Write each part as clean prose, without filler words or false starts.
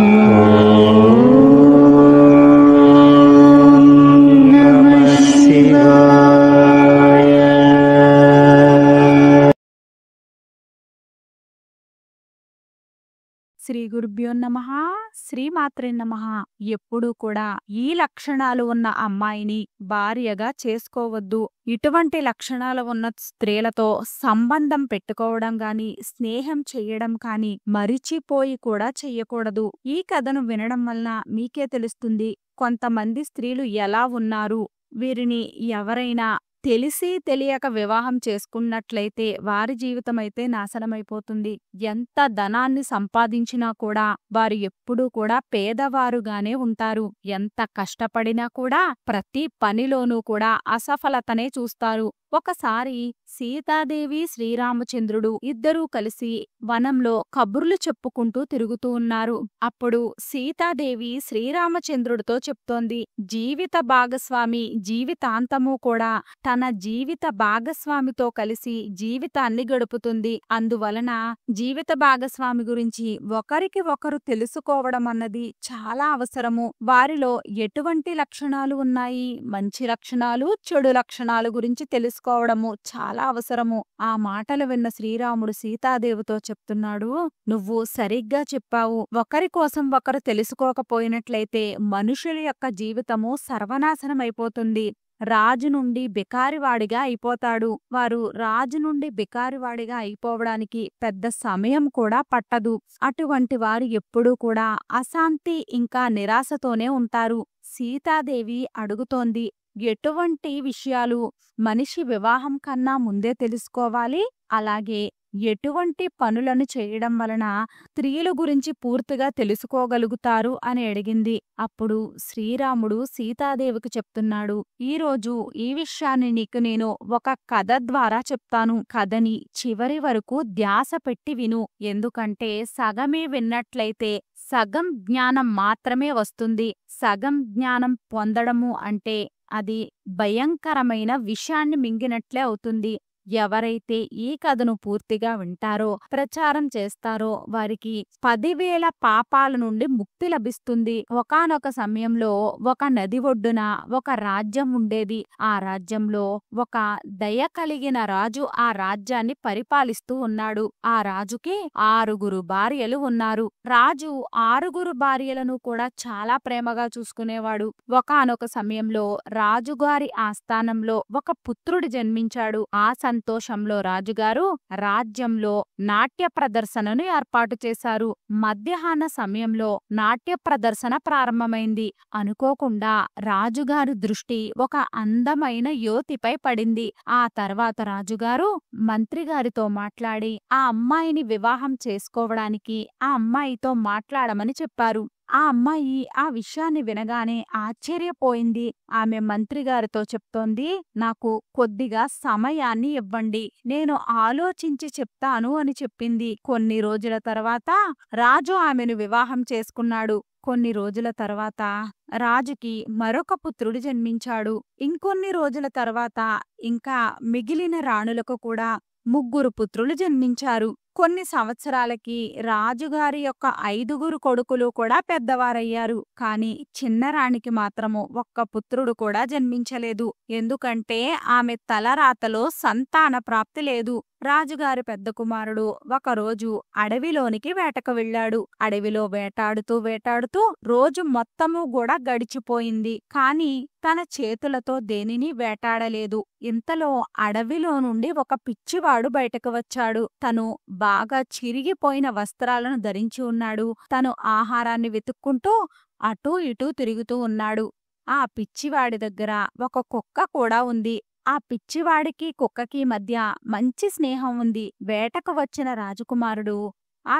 నమః శివాయ. శ్రీ గురుభ్యో నమః. శ్రీమాత్రే నమః. ఎప్పుడూ కూడా ఈ లక్షణాలు ఉన్న అమ్మాయిని భార్యగా చేసుకోవద్దు. ఇటువంటి లక్షణాలు ఉన్న స్త్రీలతో సంబంధం పెట్టుకోవడం గాని, స్నేహం చెయ్యడం కానీ మరిచిపోయి కూడా చెయ్యకూడదు. ఈ కథను వినడం వలన మీకే తెలుస్తుంది కొంతమంది స్త్రీలు ఎలా ఉన్నారు. వీరిని ఎవరైనా తెలిసి తెలియక వివాహం చేసుకున్నట్లయితే వారి జీవితమైతే నాశనమైపోతుంది. ఎంత ధనాన్ని సంపాదించినా కూడా వారు ఎప్పుడూ కూడా పేదవారుగానే ఉంటారు. ఎంత కష్టపడినా కూడా ప్రతి పనిలోనూ కూడా అసఫలతనే చూస్తారు. ఒకసారి సీతాదేవి శ్రీరామచంద్రుడు ఇద్దరూ కలిసి వనంలో కబుర్లు చెప్పుకుంటూ తిరుగుతూ ఉన్నారు. అప్పుడు సీతాదేవి శ్రీరామచంద్రుడితో చెప్తోంది, జీవిత భాగస్వామి జీవితాంతము కూడా తన జీవిత భాగస్వామితో కలిసి జీవితాన్ని గడుపుతుంది. అందువలన జీవిత భాగస్వామి గురించి ఒకరికి ఒకరు తెలుసుకోవడం అన్నది చాలా అవసరము. వారిలో ఎటువంటి లక్షణాలు ఉన్నాయి, మంచి లక్షణాలు, చెడు లక్షణాలు గురించి తెలుసుకోవడము చాలా అవసరము. ఆ మాటలు విన్న శ్రీరాముడు సీతాదేవితో చెప్తున్నాడు, నువ్వు సరిగ్గా చెప్పావు. ఒకరి కోసం ఒకరు తెలుసుకోకపోయినట్లయితే మనుషుల యొక్క జీవితము సర్వనాశనమైపోతుంది. రాజు నుండి బికారివాడిగా అయిపోతాడు. వారు రాజు నుండి బికారివాడిగా అయిపోవడానికి పెద్ద సమయం కూడా పట్టదు. అటువంటి వారు ఎప్పుడూ కూడా అశాంతి ఇంకా నిరాశతోనే ఉంటారు. సీతాదేవి అడుగుతోంది, ఎటువంటి విషయాలు మనిషి వివాహం కన్నా ముందే తెలుసుకోవాలి, అలాగే ఎటువంటి పనులను చేయడం వలన స్త్రీల గురించి పూర్తిగా తెలుసుకోగలుగుతారు అని అడిగింది. అప్పుడు శ్రీరాముడు సీతాదేవికి చెప్తున్నాడు, ఈరోజు ఈ విషయాన్ని నీకు నేను ఒక కథ ద్వారా చెప్తాను. కథని చివరి వరకు ధ్యాస పెట్టి విను. ఎందుకంటే సగమే విన్నట్లయితే సగం జ్ఞానం మాత్రమే వస్తుంది. సగం జ్ఞానం పొందడము అంటే అది భయంకరమైన విషయాన్ని మింగినట్లే అవుతుంది. ఎవరైతే ఈ కథను పూర్తిగా వింటారో, ప్రచారం చేస్తారో వారికి 10,000 పాపాల నుండి ముక్తి లభిస్తుంది. ఒకానొక సమయంలో ఒక నది ఒడ్డున ఒక రాజ్యం ఉండేది. ఆ రాజ్యంలో ఒక దయ కలిగిన రాజు ఆ రాజ్యాన్ని పరిపాలిస్తూ ఉన్నాడు. ఆ రాజుకి 6 భార్యలు ఉన్నారు. రాజు 6 భార్యలను కూడా చాలా ప్రేమగా చూసుకునేవాడు. ఒకానొక సమయంలో రాజుగారి ఆస్థానంలో ఒక పుత్రుడు జన్మించాడు. ఆ సంతోషంలో రాజుగారు రాజ్యంలో నాట్య ప్రదర్శనను ఏర్పాటు చేశారు. మధ్యాహ్న సమయంలో నాట్య ప్రదర్శన ప్రారంభమైంది. అనుకోకుండా రాజుగారి దృష్టి ఒక అందమైన యువతిపై పడింది. ఆ తర్వాత రాజుగారు మంత్రిగారితో మాట్లాడి ఆ అమ్మాయిని వివాహం చేసుకోవడానికి ఆ అమ్మాయితో మాట్లాడమని చెప్పారు. ఆ అమ్మాయి ఆ విషయాన్ని వినగానే ఆశ్చర్యపోయింది. ఆమె మంత్రిగారితో చెప్తోంది, నాకు కొద్దిగా సమయాన్ని ఇవ్వండి, నేను ఆలోచించి చెప్తాను అని చెప్పింది. కొన్ని రోజుల తర్వాత రాజు ఆమెను వివాహం చేసుకున్నాడు. కొన్ని రోజుల తర్వాత రాజుకి మరొక పుత్రుడు జన్మించాడు. ఇంకొన్ని రోజుల తర్వాత ఇంకా మిగిలిన రాణులకు కూడా 3 పుత్రులు జన్మించారు. కొన్ని సంవత్సరాలకి రాజుగారి యొక్క 5 కొడుకులు కూడా పెద్దవారయ్యారు. కాని చిన్నరాణికి మాత్రము ఒక్క పుత్రుడు కూడా జన్మించలేదు. ఎందుకంటే ఆమె తలరాతలో సంతాన ప్రాప్తి లేదు. రాజుగారి పెద్ద కుమారుడు ఒకరోజు అడవిలోనికి వేటకు వెళ్ళాడు. అడవిలో వేటాడుతూ వేటాడుతూ రోజు మొత్తము కూడా గడిచిపోయింది. కాని తన చేతులతో దేనిని వేటాడలేదు. ఇంతలో అడవిలో నుండి ఒక పిచ్చివాడు బయటకు వచ్చాడు. తను బాగా చిరిగిపోయిన వస్త్రాలను ధరించి ఉన్నాడు. తను ఆహారాన్ని వెతుక్కుంటూ అటూ ఇటూ తిరుగుతూ ఉన్నాడు. ఆ పిచ్చివాడి దగ్గర ఒక కుక్క కూడా ఉంది. ఆ పిచ్చివాడికి కుక్కకి మధ్య మంచి స్నేహం ఉంది. వేటకు వచ్చిన రాజకుమారుడు ఆ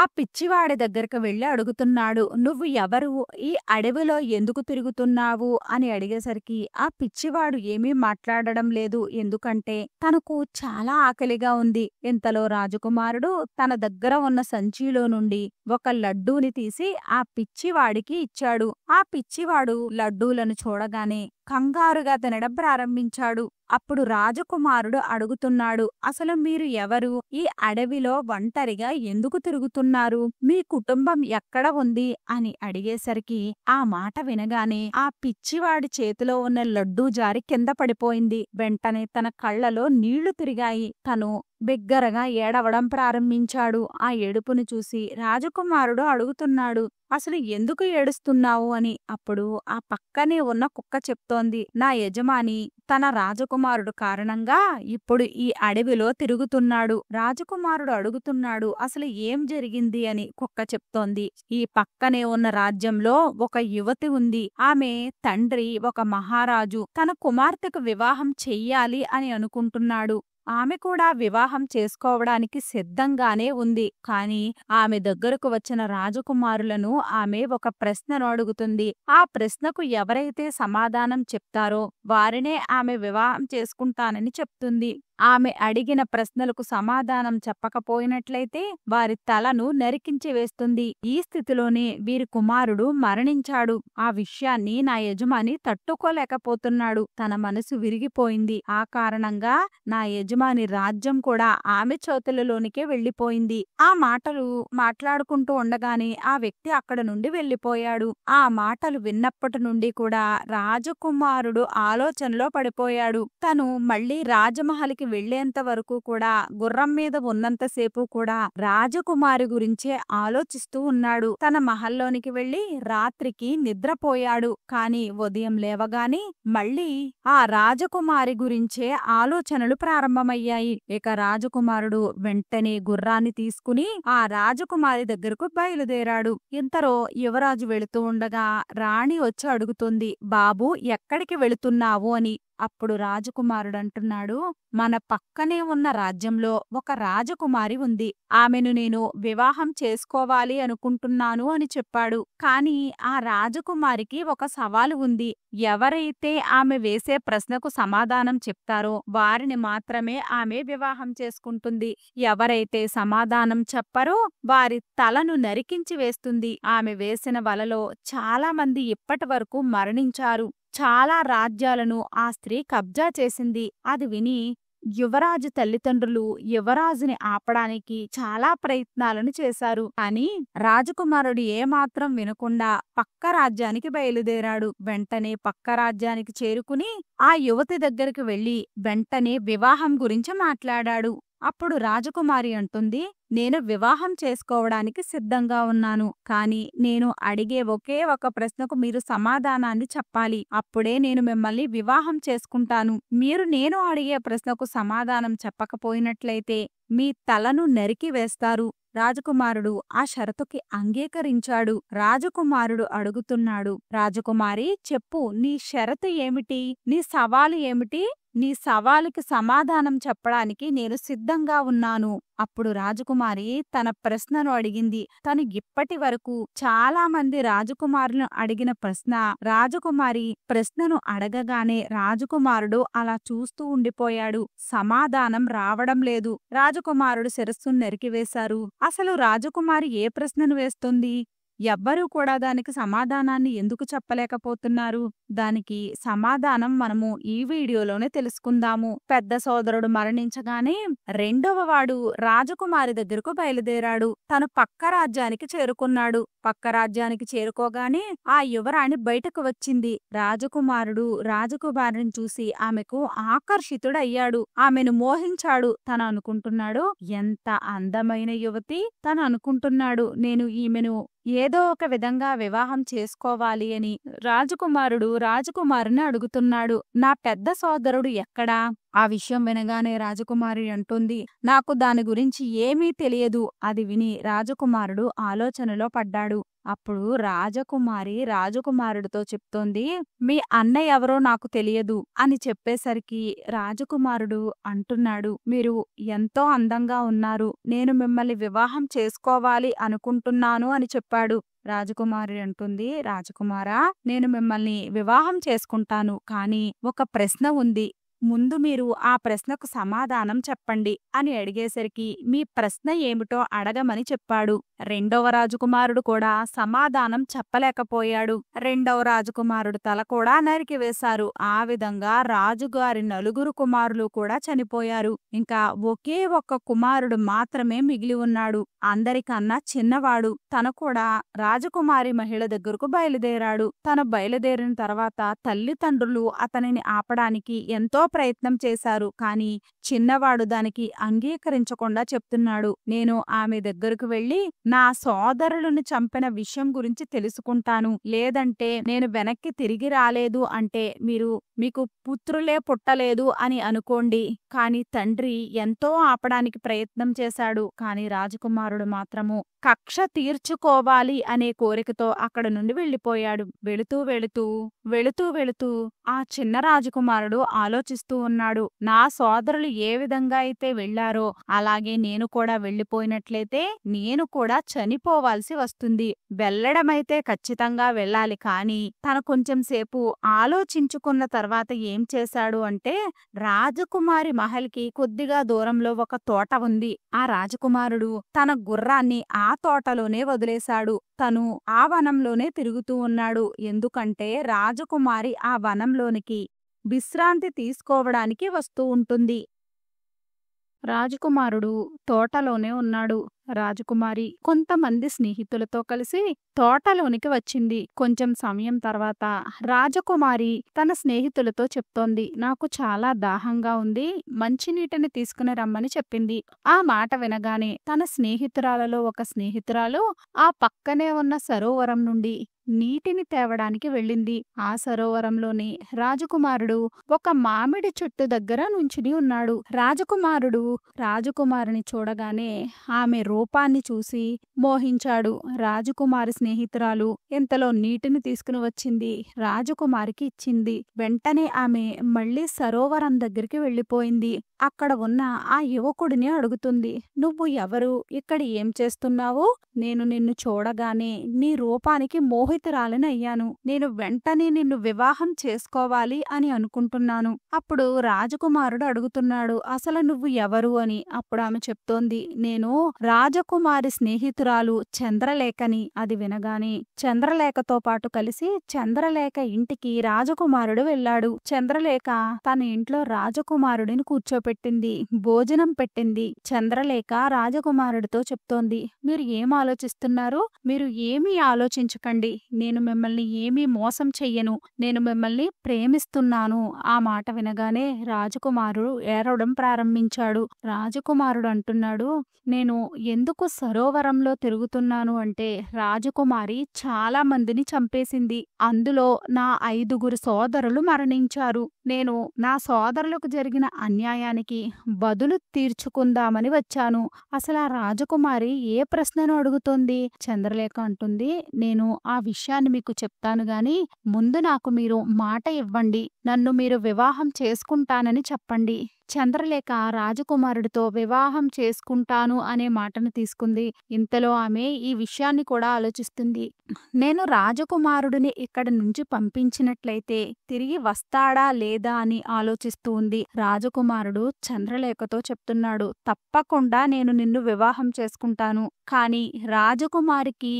పిచ్చివాడి దగ్గరకు వెళ్ళి అడుగుతున్నాడు, నువ్వు ఎవరు, ఈ అడవిలో ఎందుకు తిరుగుతున్నావు అని అడిగేసరికి ఆ పిచ్చివాడు ఏమీ మాట్లాడడం లేదు. ఎందుకంటే తనకు చాలా ఆకలిగా ఉంది. ఇంతలో రాజకుమారుడు తన దగ్గర ఉన్న సంచిలో నుండి ఒక లడ్డూని తీసి ఆ పిచ్చివాడికి ఇచ్చాడు. ఆ పిచ్చివాడు లడ్డూలను చూడగానే కంగారుగా తినడం ప్రారంభించాడు. అప్పుడు రాజకుమారుడు అడుగుతున్నాడు, అసలు మీరు ఎవరు, ఈ అడవిలో ఒంటరిగా ఎందుకు తిరుగుతున్నారు చేస్తున్నారు? మీ కుటుంబం ఎక్కడ ఉంది అని అడిగేసరికి ఆ మాట వినగానే ఆ పిచ్చివాడి చేతిలో ఉన్న లడ్డూ జారి కింద పడిపోయింది. వెంటనే తన కళ్ళలో నీళ్లు తిరిగాయి. తను బిగ్గరగా ఏడవడం ప్రారంభించాడు. ఆ ఏడుపును చూసి రాజకుమారుడు అడుగుతున్నాడు, అసలు ఎందుకు ఏడుస్తున్నావు అని. అప్పుడు ఆ పక్కనే ఉన్న కుక్క చెప్తోంది, నా యజమాని తన రాజకుమారుడు కారణంగా ఇప్పుడు ఈ అడవిలో తిరుగుతున్నాడు. రాజకుమారుడు అడుగుతున్నాడు, అసలు ఏం జరిగింది అని కుక్క చెప్తోంది. ఈ పక్కనే ఉన్న రాజ్యంలో ఒక యువతి ఉంది. ఆమె తండ్రి ఒక మహారాజు. తన కుమార్తెకు వివాహం చెయ్యాలి అని అనుకుంటున్నాడు. ఆమె కూడా వివాహం చేసుకోవడానికి సిద్ధంగానే ఉంది. కాని ఆమె దగ్గరకు వచ్చిన రాజకుమారులను ఆమె ఒక ప్రశ్నను అడుగుతుంది. ఆ ప్రశ్నకు ఎవరైతే సమాధానం చెప్తారో వారినే ఆమె వివాహం చేసుకుంటానని చెప్తుంది. ఆమె అడిగిన ప్రశ్నలకు సమాధానం చెప్పకపోయినట్లయితే వారి తలను నరికించి వేస్తుంది. ఈ స్థితిలోనే వీరి కుమారుడు మరణించాడు. ఆ విషయాన్ని నా యజమాని తట్టుకోలేకపోతున్నాడు. తన మనసు విరిగిపోయింది. ఆ కారణంగా నా యజమాని రాజ్యం కూడా ఆమె చేతులలోనికే వెళ్లిపోయింది. ఆ మాటలు మాట్లాడుకుంటూ ఉండగానే ఆ వ్యక్తి అక్కడ నుండి వెళ్లిపోయాడు. ఆ మాటలు విన్నప్పటి నుండి కూడా రాజకుమారుడు ఆలోచనలో పడిపోయాడు. తను మళ్లీ రాజమహల్కి వెళ్లేంత వరకు కూడా గుర్రం మీద ఉన్నంతసేపు కూడా రాజకుమారి గురించే ఆలోచిస్తూ ఉన్నాడు. తన మహల్లోనికి వెళ్లి రాత్రికి నిద్రపోయాడు. కాని ఉదయం లేవగానే మళ్లీ ఆ రాజకుమారి గురించే ఆలోచనలు ప్రారంభమయ్యాయి. ఇక రాజకుమారుడు వెంటనే గుర్రాన్ని తీసుకుని ఆ రాజకుమారి దగ్గరకు బయలుదేరాడు. ఇంతలో యువరాజు వెళుతూ ఉండగా రాణి వచ్చి అడుగుతుంది, బాబు ఎక్కడికి వెళుతున్నావు అని. అప్పుడు రాజకుమారుడు అంటున్నాడు, మన పక్కనే ఉన్న రాజ్యంలో ఒక రాజకుమారి ఉంది. ఆమెను నేను వివాహం చేసుకోవాలి అనుకుంటున్నాను అని చెప్పాడు. కాని ఆ రాజకుమారికి ఒక సవాలు ఉంది. ఎవరైతే ఆమె వేసే ప్రశ్నకు సమాధానం చెప్తారో వారిని మాత్రమే ఆమె వివాహం చేసుకుంటుంది. ఎవరైతే సమాధానం చెప్పరో వారి తలను నరికించి వేస్తుంది. ఆమె వేసిన వలలో చాలా మంది ఇప్పటి వరకు మరణించారు. చాలా రాజ్యాలను ఆ స్త్రీ కబ్జా చేసింది. అది విని యువరాజు తల్లిదండ్రులు యువరాజుని ఆపడానికి చాలా ప్రయత్నాలను చేశారు. కాని రాజకుమారుడు ఏమాత్రం వినకుండా పక్క రాజ్యానికి బయలుదేరాడు. వెంటనే పక్క రాజ్యానికి చేరుకుని ఆ యువతి దగ్గరికి వెళ్లి వెంటనే వివాహం గురించి మాట్లాడాడు. అప్పుడు రాజకుమారి అంటుంది, నేను వివాహం చేసుకోవడానికి సిద్ధంగా ఉన్నాను. కాని నేను అడిగే ఒకే ఒక ప్రశ్నకు మీరు సమాధానాన్ని చెప్పాలి. అప్పుడే నేను మిమ్మల్ని వివాహం చేసుకుంటాను. మీరు నేను అడిగే ప్రశ్నకు సమాధానం చెప్పకపోయినట్లయితే మీ తలను నరికి వేస్తారు. రాజకుమారుడు ఆ షరతుకి అంగీకరించాడు. రాజకుమారుడు అడుగుతున్నాడు, రాజకుమారి చెప్పు, నీ షరతు ఏమిటి? నీ సవాలు ఏమిటి? నీ సవాలుకి సమాధానం చెప్పడానికి నేను సిద్ధంగా ఉన్నాను. అప్పుడు రాజకుమారి తన ప్రశ్నను అడిగింది. తను ఇప్పటి వరకు చాలా మంది రాజకుమారులను అడిగిన ప్రశ్న. రాజకుమారి ప్రశ్నను అడగగానే రాజకుమారుడు అలా చూస్తూ ఉండిపోయాడు. సమాధానం రావడం లేదు. రాజకుమారుడు శిరస్సును నరికివేశారు. అసలు రాజకుమారి ఏ ప్రశ్నను వేస్తుంది? ఎవ్వరూ కూడా దానికి సమాధానాన్ని ఎందుకు చెప్పలేకపోతున్నారు? దానికి సమాధానం మనము ఈ వీడియోలోనే తెలుసుకుందాము. పెద్ద సోదరుడు మరణించగానే రెండవ వాడు రాజకుమారి దగ్గరకు బయలుదేరాడు. తను పక్క రాజ్యానికి చేరుకున్నాడు. పక్క రాజ్యానికి చేరుకోగానే ఆ యువరాణి బయటకు వచ్చింది. రాజకుమారుడు రాజకుమారిని చూసి ఆమెకు ఆకర్షితుడయ్యాడు. ఆమెను మోహించాడు. తను అనుకుంటున్నాడు, ఎంత అందమైన యువతి. తను అనుకుంటున్నాడు, నేను ఈమెను ఏదో ఒక విధంగా వివాహం చేసుకోవాలి అని. రాజకుమారుడు రాజకుమారిని అడుగుతున్నాడు, నా పెద్ద సోదరుడు ఎక్కడా? ఆ విషయం వినగానే రాజకుమారి అంటుంది, నాకు దాని గురించి ఏమీ తెలియదు. అది విని రాజకుమారుడు ఆలోచనలో పడ్డాడు. అప్పుడు రాజకుమారి రాజకుమారుడితో చెప్తోంది, మీ అన్నయ్య ఎవరో నాకు తెలియదు అని చెప్పేసరికి రాజకుమారుడు అంటున్నాడు, మీరు ఎంతో అందంగా ఉన్నారు. నేను మిమ్మల్ని వివాహం చేసుకోవాలి అనుకుంటున్నాను అని చెప్పాడు. రాజకుమారి అంటుంది, రాజకుమారా, నేను మిమ్మల్ని వివాహం చేసుకుంటాను. కానీ ఒక ప్రశ్న ఉంది. ముందు మీరు ఆ ప్రశ్నకు సమాధానం చెప్పండి అని అడిగేసరికి మీ ప్రశ్న ఏమిటో అడగమని చెప్పాడు. రెండవ రాజకుమారుడు కూడా సమాధానం చెప్పలేకపోయాడు. రెండవ రాజకుమారుడు తల కూడా నరికివేశారు. ఆ విధంగా రాజుగారి నలుగురు కుమారులు కూడా చనిపోయారు. ఇంకా ఒకే ఒక్క కుమారుడు మాత్రమే మిగిలి ఉన్నాడు. అందరికన్నా చిన్నవాడు. తను కూడా రాజకుమారి మహిళ దగ్గరకు బయలుదేరాడు. తను బయలుదేరిన తర్వాత తల్లిదండ్రులు అతనిని ఆపడానికి ఎంతో ప్రయత్నం చేశారు. కానీ చిన్నవాడు దానికి అంగీకరించకుండా చెప్తున్నాడు, నేను ఆమె దగ్గరకు వెళ్లి నా సోదరులను చంపిన విషయం గురించి తెలుసుకుంటాను. లేదంటే నేను వెనక్కి తిరిగి రాలేదు అంటే మీకు పుత్రులే పుట్టలేదు అని అనుకోండి. కాని తండ్రి ఎంతో ఆపడానికి ప్రయత్నం చేశాడు. కాని రాజకుమారుడు మాత్రము కక్ష తీర్చుకోవాలి అనే కోరికతో అక్కడ నుండి వెళ్ళిపోయాడు. వెళుతూ ఆ చిన్న రాజకుమారుడు ఆలోచిస్తూ ఉన్నాడు, నా సోదరులు ఏ విధంగా అయితే వెళ్లారో అలాగే నేను కూడా వెళ్ళిపోయినట్లయితే నేను కూడా చనిపోవాల్సి వస్తుంది. వెళ్ళడమైతే ఖచ్చితంగా వెళ్ళాలి. కానీ తను కొంచెం సేపు ఆలోచించుకున్న తర్వాత ఏం చేశాడు అంటే, రాజకుమారి మహల్కి కొద్దిగా దూరంలో ఒక తోట ఉంది. ఆ రాజకుమారుడు తన గుర్రాన్ని ఆ తోటలోనే వదిలేశాడు. తను ఆ వనంలోనే తిరుగుతూ ఉన్నాడు. ఎందుకంటే రాజకుమారి ఆ వనంలోనికి విశ్రాంతి తీసుకోవడానికి వస్తూ ఉంటుంది. రాజకుమారుడు తోటలోనే ఉన్నాడు. రాజకుమారి కొంతమంది స్నేహితులతో కలిసి తోటలోనికి వచ్చింది. కొంచెం సమయం తర్వాత రాజకుమారి తన స్నేహితులతో చెప్తోంది, నాకు చాలా దాహంగా ఉంది, మంచినీటిని తీసుకుని రమ్మని చెప్పింది. ఆ మాట వినగానే తన స్నేహితురాలలో ఒక స్నేహితురాలు ఆ పక్కనే ఉన్న సరోవరం నుండి నీటిని తేవడానికి వెళ్ళింది. ఆ సరోవరంలోని రాజకుమారుడు ఒక మామిడి చెట్టు దగ్గర నుంచుని ఉన్నాడు. రాజకుమారిని చూడగానే ఆమె రూపాన్ని చూసి మోహించాడు. రాజకుమారి స్నేహితురాలు ఇంతలో నీటిని తీసుకుని వచ్చింది, రాజకుమారికి ఇచ్చింది. వెంటనే ఆమె మళ్లీ సరోవరం దగ్గరికి వెళ్ళిపోయింది. అక్కడ ఉన్న ఆ యువకుడిని అడుగుతుంది, నువ్వు ఎవరు, ఇక్కడ ఏం చేస్తున్నావు? నేను నిన్ను చూడగానే నీ రూపానికి మోహితురాలని అయ్యాను. నేను వెంటనే నిన్ను వివాహం చేసుకోవాలి అని అనుకుంటున్నాను. అప్పుడు రాజకుమారుడు అడుగుతున్నాడు, అసలు నువ్వు ఎవరు అని. అప్పుడు ఆమె చెప్తోంది, నేను రాజకుమారి స్నేహితురాలు చంద్రలేఖని. అది వినగానే చంద్రలేఖతో పాటు కలిసి చంద్రలేఖ ఇంటికి రాజకుమారుడు వెళ్ళాడు. చంద్రలేఖ తన ఇంట్లో రాజకుమారుడిని కూర్చోపెట్టింది, భోజనం పెట్టింది. చంద్రలేఖ రాజకుమారుడితో చెప్తోంది, మీరు ఏం ఆలోచిస్తున్నారు? మీరు ఏమీ ఆలోచించకండి. నేను మిమ్మల్ని ఏమీ మోసం చెయ్యను. నేను మిమ్మల్ని ప్రేమిస్తున్నాను. ఆ మాట వినగానే రాజకుమారుడు ఏడవడం ప్రారంభించాడు. రాజకుమారుడు అంటున్నాడు, నేను ఎందుకు సరోవరంలో తిరుగుతున్నాను అంటే, రాజకుమారి చాలా మందిని చంపేసింది. అందులో నా 5 సోదరులు మరణించారు. నేను నా సోదరులకు జరిగిన అన్యాయానికి బదులు తీర్చుకుందామని వచ్చాను. అసలు ఆ రాజకుమారి ఏ ప్రశ్నను అడుగుతోంది? చంద్రలేఖ అంటుంది, నేను ఆ విషయాన్ని మీకు చెప్తాను గాని ముందు నాకు మీరు మాట ఇవ్వండి. నన్ను మీరు వివాహం చేసుకుంటానని చెప్పండి. చంద్రలేఖ రాజకుమారుడితో వివాహం చేసుకుంటాను అనే మాటను తీసుకుంది. ఇంతలో ఆమె ఈ విషయాన్ని కూడా ఆలోచిస్తుంది. నేను రాజకుమారుడిని ఇక్కడి నుంచి పంపించినట్లయితే తిరిగి వస్తాడా లేదా అని ఆలోచిస్తూ ఉంది. రాజకుమారుడు చంద్రలేఖతో చెప్తున్నాడు, తప్పకుండా నేను నిన్ను వివాహం చేసుకుంటాను. కానీ రాజకుమారికి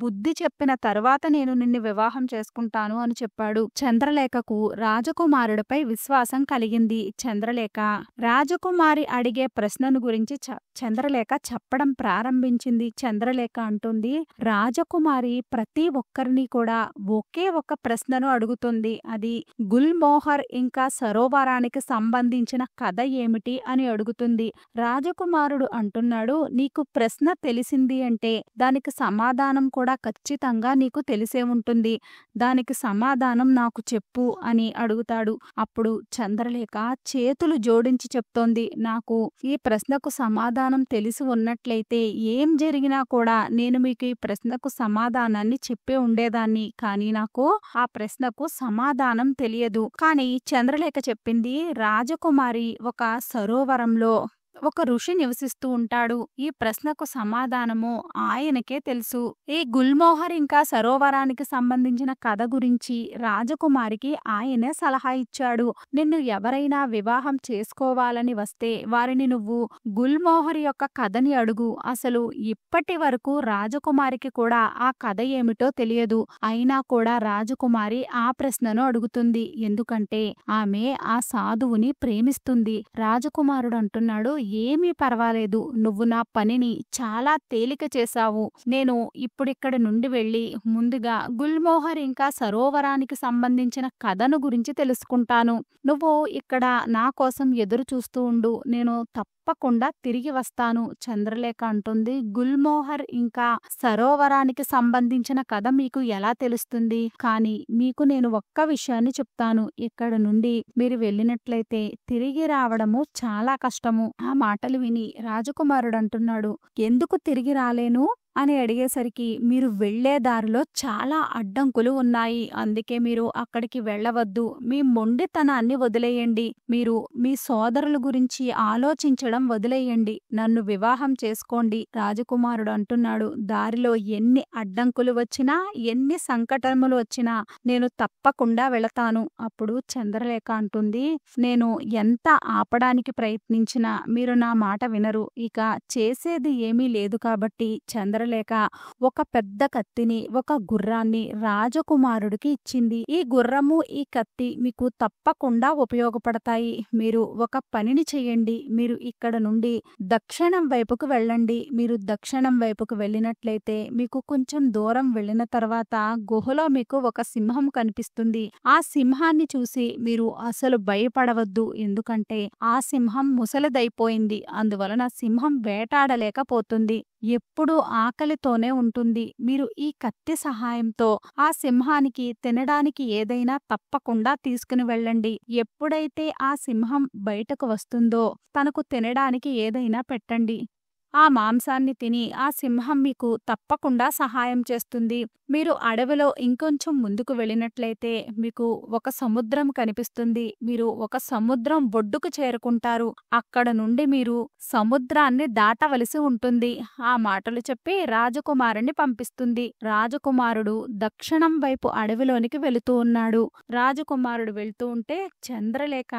బుద్ధి చెప్పిన తర్వాత నేను నిన్ను వివాహం చేసుకుంటాను అని చెప్పాడు. చంద్రలేఖకు రాజకుమారుడిపై విశ్వాసం కలిగింది. చంద్రలేఖ రాజకుమారి అడిగే ప్రశ్నను గురించి చంద్రలేఖ చెప్పడం ప్రారంభించింది. చంద్రలేఖ అంటుంది, రాజకుమారి ప్రతి ఒక్కరిని కూడా ఒకే ఒక ప్రశ్నను అడుగుతుంది. అది గుల్మోహర్ ఇంకా సరోవరానికి సంబంధించిన కథ ఏమిటి అని అడుగుతుంది. రాజకుమారుడు అంటున్నాడు, నీకు ప్రశ్న తెలిసింది అంటే దానికి సమాధానం కూడా ఖచ్చితంగా నీకు తెలిసే ఉంటుంది. దానికి సమాధానం నాకు చెప్పు అని అడుగుతాడు. అప్పుడు చంద్రలేఖ చేతులు జోడించి చెప్తోంది, నాకు ఈ ప్రశ్నకు సమాధానం తెలిసి ఉన్నట్లయితే ఏం జరిగినా కూడా నేను మీకు ఈ ప్రశ్నకు సమాధానాన్ని చెప్పే ఉండేదాన్ని. కానీ నాకు ఆ ప్రశ్నకు సమాధానం తెలియదు. కానీ చంద్రలేఖ చెప్పింది, రాజకుమారి ఒక సరోవరంలో ఒక ఋషి నివసిస్తూ ఉంటాడు. ఈ ప్రశ్నకు సమాధానము ఆయనకే తెలుసు. ఈ గుల్మోహర్ ఇంకా సరోవరానికి సంబంధించిన కథ గురించి రాజకుమారికి ఆయనే సలహా ఇచ్చాడు. నిన్ను ఎవరైనా వివాహం చేసుకోవాలని వస్తే వారిని నువ్వు గుల్మోహర్ యొక్క కథని అడుగు. అసలు ఇప్పటి వరకు రాజకుమారికి కూడా ఆ కథ ఏమిటో తెలియదు. అయినా కూడా రాజకుమారి ఆ ప్రశ్నను అడుగుతుంది. ఎందుకంటే ఆమె ఆ సాధువుని ప్రేమిస్తుంది. రాజకుమారుడు అంటున్నాడు, ఏమీ పర్వాలేదు, నువ్వు నా పనిని చాలా తేలిక చేశావు. నేను ఇప్పుడిక్కడి నుండి వెళ్ళి ముందుగా గుల్మోహర్ ఇంకా సరోవరానికి సంబంధించిన కథను గురించి తెలుసుకుంటాను. నువ్వు ఇక్కడ నా కోసం ఎదురు చూస్తూ ఉండు, నేను తప్పకుండా తిరిగి వస్తాను. చంద్రలేఖ అంటుంది, గుల్మోహర్ ఇంకా సరోవరానికి సంబంధించిన కథ మీకు ఎలా తెలుస్తుంది? కానీ మీకు నేను ఒక్క విషయాన్ని చెప్తాను. ఇక్కడ నుండి మీరు వెళ్ళినట్లయితే తిరిగి రావడము చాలా కష్టము. ఆ మాటలు విని రాజకుమారుడు అంటున్నాడు, ఎందుకు తిరిగి రాలేను అని అడిగేసరికి, మీరు వెళ్లే దారిలో చాలా అడ్డంకులు ఉన్నాయి. అందుకే మీరు అక్కడికి వెళ్ళవద్దు. మీ మొండితనాన్ని వదిలేయండి. మీరు మీ సోదరుల గురించి ఆలోచించడం వదిలేయండి. నన్ను వివాహం చేసుకోండి. రాజకుమారుడు అంటున్నాడు, దారిలో ఎన్ని అడ్డంకులు వచ్చినా, ఎన్ని సంకటములు వచ్చినా నేను తప్పకుండా వెళతాను. అప్పుడు చంద్రలేఖ అంటుంది, నేను ఎంత ఆపడానికి ప్రయత్నించినా మీరు నా మాట వినరు. ఇక చేసేది ఏమీ లేదు కాబట్టి చంద్రలేఖ ఒక పెద్ద కత్తిని, ఒక గుర్రాన్ని రాజకుమారుడికి ఇచ్చింది. ఈ గుర్రము, ఈ కత్తి మీకు తప్పకుండా ఉపయోగపడతాయి. మీరు ఒక పనిని చెయ్యండి. మీరు ఇక్కడ నుండి దక్షిణం వైపుకు వెళ్ళండి. మీరు దక్షిణం వైపుకు వెళ్ళినట్లయితే మీకు కొంచెం దూరం వెళ్ళిన తర్వాత గుహలో మీకు ఒక సింహం కనిపిస్తుంది. ఆ సింహాన్ని చూసి మీరు అసలు భయపడవద్దు. ఎందుకంటే ఆ సింహం ముసలిదైపోయింది. అందువలన సింహం వేటాడలేకపోతుంది. ఎప్పుడూ ఆకలితోనే ఉంటుంది. మీరు ఈ కత్తి సహాయంతో ఆ సింహానికి తినడానికి ఏదైనా తప్పకుండా తీసుకుని వెళ్ళండి. ఎప్పుడైతే ఆ సింహం బయటకు వస్తుందో తనకు తినడానికి ఏదైనా పెట్టండి. ఆ మాంసాన్ని తిని ఆ సింహం మీకు తప్పకుండా సహాయం చేస్తుంది. మీరు అడవిలో ఇంకొంచెం ముందుకు వెళ్ళినట్లయితే మీకు ఒక సముద్రం కనిపిస్తుంది. మీరు ఒక సముద్రం ఒడ్డుకు చేరుకుంటారు. అక్కడ నుండి మీరు సముద్రాన్ని దాటవలసి ఉంటుంది. ఆ మాటలు చెప్పి రాజకుమారుని పంపిస్తుంది. రాజకుమారుడు దక్షిణం వైపు అడవిలోనికి వెళుతూ ఉన్నాడు. రాజకుమారుడు వెళ్తూ ఉంటే చంద్రలేఖ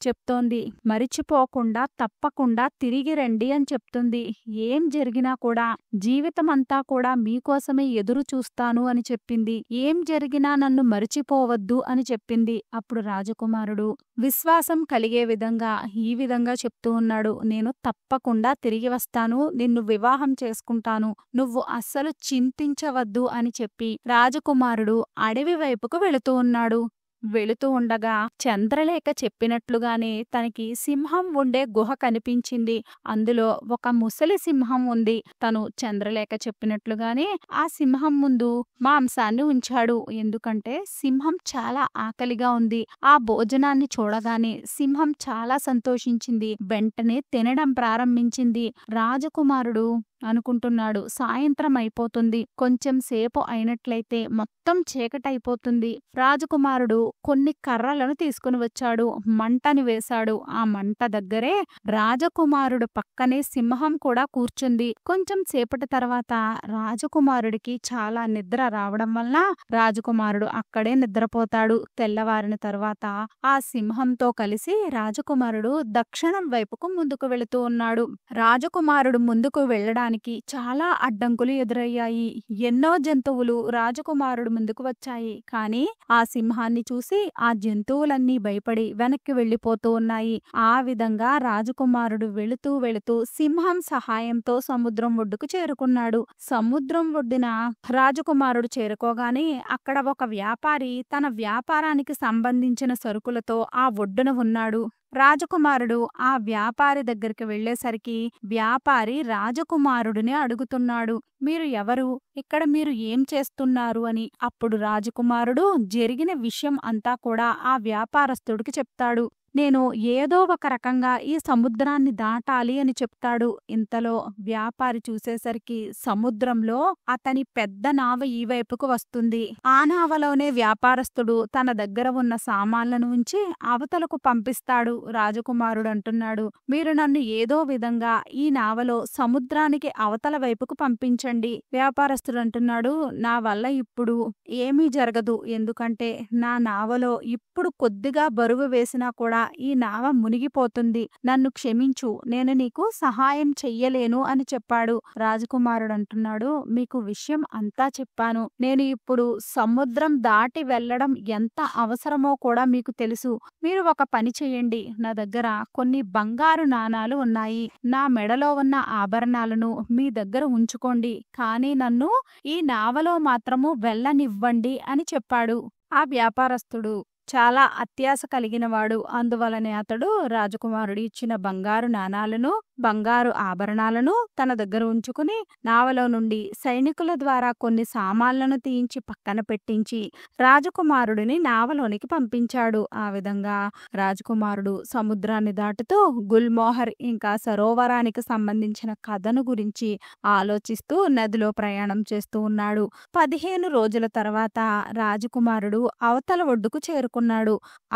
చెప్తోంది, మరిచిపోకుండా తప్పకుండా తిరిగి రండి అని చెప్తుంది. ఏం జరిగినా కూడా జీవితమంతా కూడా మీకోసమే ఎదురు చూస్తాను అని చెప్పింది. ఏం జరిగినా నన్ను మరిచిపోవద్దు అని చెప్పింది. అప్పుడు రాజకుమారుడు విశ్వాసం కలిగే విధంగా ఈ విధంగా చెప్తూ ఉన్నాడు, నేను తప్పకుండా తిరిగి వస్తాను, నిన్ను వివాహం చేసుకుంటాను, నువ్వు అస్సలు చింతించవద్దు అని చెప్పి రాజకుమారుడు అడవి వైపుకు వెళుతూ ఉన్నాడు. వెళుతూ ఉండగా చంద్రలేఖ చెప్పినట్లుగానే తనకి సింహం ఉండే గుహ కనిపించింది. అందులో ఒక ముసలి సింహం ఉంది. తను చంద్రలేఖ చెప్పినట్లుగానే ఆ సింహం ముందు మాంసాన్ని ఉంచాడు. ఎందుకంటే సింహం చాలా ఆకలిగా ఉంది. ఆ భోజనాన్ని చూడగానే సింహం చాలా సంతోషించింది. వెంటనే తినడం ప్రారంభించింది. రాజకుమారుడు అనుకుంటున్నాడు, సాయంత్రం అయిపోతుంది, కొంచెం సేపు అయినట్లయితే మొత్తం చీకటైపోతుంది. రాజకుమారుడు కొన్ని కర్రలను తీసుకుని వచ్చాడు. మంటని వేశాడు. ఆ మంట దగ్గరే రాజకుమారుడు పక్కనే సింహం కూడా కూర్చుంది. కొంచెం సేపటి తర్వాత రాజకుమారుడికి చాలా నిద్ర రావడం వలన రాజకుమారుడు అక్కడే నిద్రపోతాడు. తెల్లవారిన తర్వాత ఆ సింహంతో కలిసి రాజకుమారుడు దక్షిణం వైపుకు ముందుకు వెళుతూ ఉన్నాడు. రాజకుమారుడు ముందుకు వెళ్ళడానికి చాలా అడ్డంకులు ఎదురయ్యాయి. ఎన్నో జంతువులు రాజకుమారుడు ముందుకు వచ్చాయి. కానీ ఆ సింహాన్ని చూసి ఆ జంతువులన్నీ భయపడి వెనక్కి వెళ్లిపోతూ ఉన్నాయి. ఆ విధంగా రాజకుమారుడు వెళుతూ వెళుతూ సింహం సహాయంతో సముద్రం ఒడ్డుకు చేరుకున్నాడు. సముద్రం ఒడ్డున రాజకుమారుడు చేరుకోగానే అక్కడ ఒక వ్యాపారి తన వ్యాపారానికి సంబంధించిన సరుకులతో ఆ ఒడ్డున ఉన్నాడు. రాజకుమారుడు ఆ వ్యాపారి దగ్గరికి వెళ్లేసరికి వ్యాపారి రాజకుమారుడిని అడుగుతున్నాడు, మీరు ఎవరు? ఇక్కడ మీరు ఏం చేస్తున్నారు అని. అప్పుడు రాజకుమారుడు జరిగిన విషయం అంతా కూడా ఆ వ్యాపారస్తుడికి చెప్తాడు. నేను ఏదో ఒక రకంగా ఈ సముద్రాన్ని దాటాలి అని చెప్తాడు. ఇంతలో వ్యాపారి చూసేసరికి సముద్రంలో అతని పెద్ద నావ ఈ వైపుకు వస్తుంది. ఆ నావలోనే వ్యాపారస్తుడు తన దగ్గర ఉన్న సామాన్లను ఉంచి అవతలకు పంపిస్తాడు. రాజకుమారుడు అంటున్నాడు, మీరు నన్ను ఏదో విధంగా ఈ నావలో సముద్రానికి అవతల వైపుకు పంపించండి. వ్యాపారస్తుడు అంటున్నాడు, నా వల్ల ఇప్పుడు ఏమీ జరగదు. ఎందుకంటే నా నావలో ఇప్పుడు కొద్దిగా బరువు వేసినా కూడా ఈ నావ మునిగిపోతుంది. నన్ను క్షమించు, నేను నీకు సహాయం చెయ్యలేను అని చెప్పాడు. రాజకుమారుడు అంటున్నాడు, మీకు విషయం అంతా చెప్పాను. నేను ఇప్పుడు సముద్రం దాటి వెళ్ళడం ఎంత అవసరమో కూడా మీకు తెలుసు. మీరు ఒక పని చెయ్యండి. నా దగ్గర కొన్ని బంగారు నాణాలు ఉన్నాయి. నా మెడలో ఉన్న ఆభరణాలను మీ దగ్గర ఉంచుకోండి. కానీ నన్ను ఈ నావలో మాత్రము వెళ్ళనివ్వండి అని చెప్పాడు. ఆ వ్యాపారస్తుడు చాలా అత్యాశ కలిగినవాడు. అందువలనే అతడు రాజకుమారుడు ఇచ్చిన బంగారు నాణాలను, బంగారు ఆభరణాలను తన దగ్గర ఉంచుకుని నావలో నుండి సైనికుల ద్వారా కొన్ని సామాన్లను తీయించి పక్కన పెట్టించి రాజకుమారుడిని నావలోనికి పంపించాడు. ఆ విధంగా రాజకుమారుడు సముద్రాన్ని దాటుతూ గుల్మోహర్ ఇంకా సరోవరానికి సంబంధించిన కథను గురించి ఆలోచిస్తూ నదిలో ప్రయాణం చేస్తూ ఉన్నాడు. 15 రోజుల తర్వాత రాజకుమారుడు అవతల ఒడ్డుకు చేరుకున్నాడు.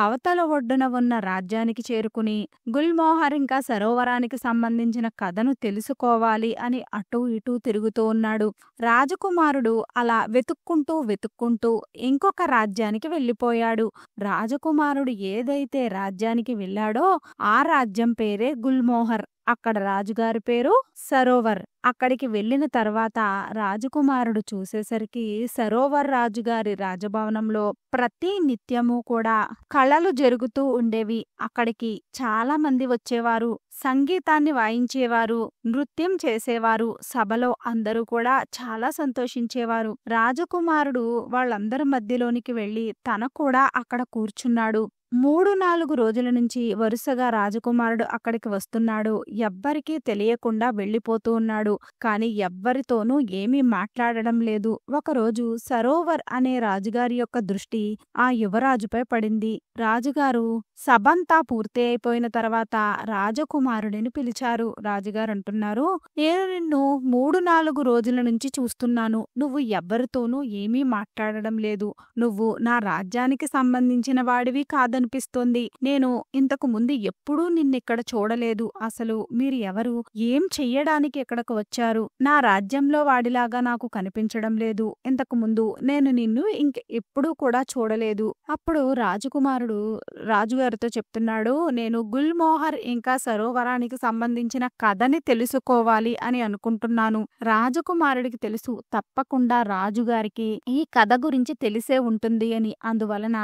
అవతల ఒడ్డున ఉన్న రాజ్యానికి చేరుకుని గుల్మోహర్ ఇంకా సరోవరానికి సంబంధించిన కథను తెలుసుకోవాలి అని అటూ ఇటూ తిరుగుతూ ఉన్నాడు. రాజకుమారుడు అలా వెతుక్కుంటూ ఇంకొక రాజ్యానికి వెళ్ళిపోయాడు. రాజకుమారుడు ఏదైతే రాజ్యానికి వెళ్ళాడో ఆ రాజ్యం పేరే గుల్మోహర్. అక్కడ రాజుగారి పేరు సరోవర్. అక్కడికి వెళ్ళిన తర్వాత రాజకుమారుడు చూసేసరికి సరోవర్ రాజుగారి రాజభవనంలో ప్రతి నిత్యము కూడా కళలు జరుగుతూ ఉండేవి. అక్కడికి చాలా మంది వచ్చేవారు, సంగీతాన్ని వాయించేవారు, నృత్యం చేసేవారు. సభలో అందరూ కూడా చాలా సంతోషించేవారు. రాజకుమారుడు వాళ్ళందరి మధ్యలోనికి వెళ్ళి తన కూడా అక్కడ కూర్చున్నాడు. 3-4 రోజుల నుంచి వరుసగా రాజకుమారుడు అక్కడికి వస్తున్నాడు. ఎవ్వరికీ తెలియకుండా వెళ్ళిపోతూ ఉన్నాడు. కాని ఎవ్వరితోనూ ఏమీ మాట్లాడడం లేదు. ఒకరోజు సరోవర్ అనే రాజుగారి యొక్క దృష్టి ఆ యువరాజుపై పడింది. రాజుగారు సభంతా పూర్తి అయిపోయిన తర్వాత రాజకుమారుడిని పిలిచారు. రాజుగారు అంటున్నారు, నేను నిన్ను 3-4 రోజుల నుంచి చూస్తున్నాను. నువ్వు ఎవ్వరితోనూ ఏమీ మాట్లాడడం లేదు. నువ్వు నా రాజ్యానికి సంబంధించిన వాడివి కాదనిపిస్తోంది. నేను ఇంతకు ముందు ఎప్పుడూ నిన్నిక్కడ చూడలేదు. అసలు మీరు ఎవరు? ఏం చెయ్యడానికి ఇక్కడకు వచ్చారు? నా రాజ్యంలో వాడిలాగా నాకు కనిపించడం లేదు. ఇంతకు ముందు నేను నిన్ను ఎప్పుడూ కూడా చూడలేదు. అప్పుడు రాజకుమారుడు రాజుగారితో చెప్తున్నాడు, నేను గుల్మోహర్ ఇంకా సరోవరానికి సంబంధించిన కథని తెలుసుకోవాలి అని అనుకుంటున్నాను. రాజకుమారుడికి తెలుసు తప్పకుండా రాజుగారికి ఈ కథ గురించి తెలిసే ఉంటుంది అని. అందువలన